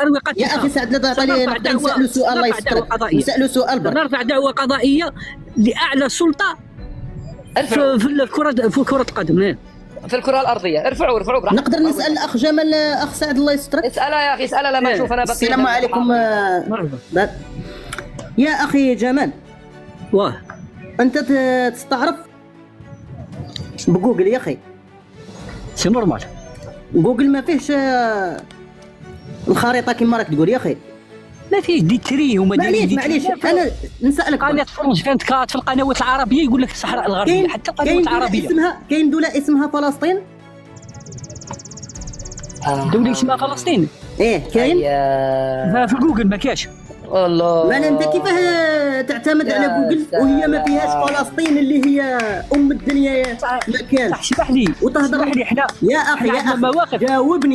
أروقة يا اخي سعد، لا تعطي لي نقدر نسالو سؤال الله يسترك، نسالو سؤال برك. نرفع دعوة قضائية لأعلى سلطة في كرة القدم، في الكرة الأرضية. ارفعوا براحتكم. نقدر نسال الاخ جمال، اخ سعد الله يسترك؟ اسألها يا أخي، اسألها لما نشوف أنا بقي. السلام عليكم. يا اخي جمال، واه انت تستعرف بجوجل يا اخي؟ سي نورمال. جوجل ما فيهش الخريطه كما راك تقول يا اخي. ما فيه دي تري وما معليش انا نسالك. قناه فرنسا 24 في القنوات العربيه يقول لك الصحراء الغربيه، حتى القنوات العربيه. كاين دوله اسمها فلسطين. دوله اسمها فلسطين؟ ايه كاين. في جوجل ما كاش والله. ما انت كيفاه تعتمد على جوجل وهي ما فيهاش فلسطين اللي هي ام الدنيا مكان؟ اسمح لي وتهضر لي حنا يا اخي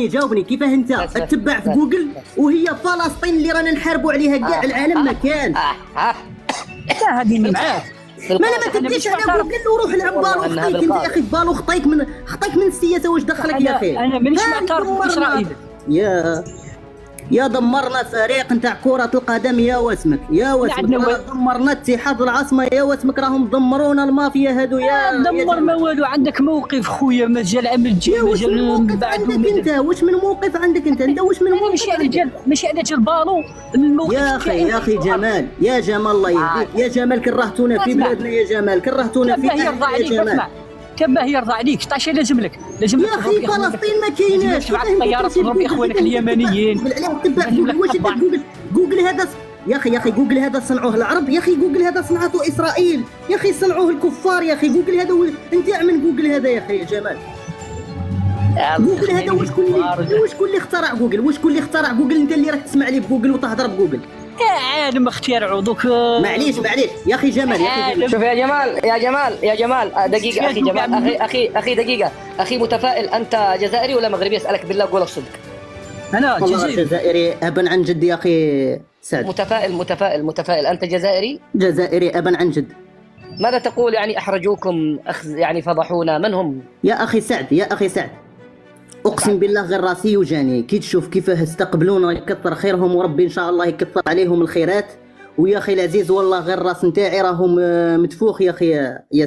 جاوبني كيفاه انت تتبع في جوجل وهي فلسطين اللي رانا نحاربوا عليها كاع العالم مكان؟ لا هذه اللي معاك. ما تديش على جوجل وروح لعب بالو. خطيك انت يا اخي بالو، خطيك من السياسه. واش دخلك يا اخي؟ انا مانيش معترض باسرائيل. يا دمرنا فريق نتاع كرة القدم يا واسمك، دمرنا اتحاد العاصمة يا واسمك، راهم دمرونا المافيا هادو يا دمر ما والو. عندك موقف خويا، مجال عمل جاي مجال من بعد. انت واش من موقف عندك انت واش من موقف عندك؟ ماشي على جال بالو الموقف يا اخي جمال، يا جمال الله يهديك يا جمال، كرهتونا في بلادنا يا جمال، كرهتونا في بلادنا يا جمال. كباه يرضى عليك، تعشى لازم لك يا اخي فلسطين ما كايناش. تبع الطيارات تضرب اخوانك اليمنيين. جوجل هذا يا اخي جوجل هذا صنعوه العرب يا اخي، جوجل هذا صنعته اسرائيل يا اخي، صنعوه الكفار يا اخي. جوجل هذا انت من جوجل هذا يا اخي يا جمال. جوجل هذا وشكون اللي اخترع جوجل؟ وشكون اللي اخترع جوجل؟ انت اللي راك تسمع لي بجوجل وتهضر بجوجل. عالم اخترعوا دوك. معليش يا اخي جمال، شوف يا جمال دقيقة أخي جمال، أخي دقيقة أخي متفائل. أنت جزائري ولا مغربي؟ أسألك بالله قول الصدق. أنا جزائري أبا عن جد يا أخي سعد. متفائل. أنت جزائري أبا عن جد. ماذا تقول؟ يعني أحرجوكم، يعني فضحونا، من هم؟ يا أخي سعد اقسم بالله غير راسي وجاني كي تشوف كيفاه استقبلونا، يكثر خيرهم وربي ان شاء الله يكثر عليهم الخيرات. ويا اخي العزيز والله غير راس نتاعي راهم متفوخ يا اخي يا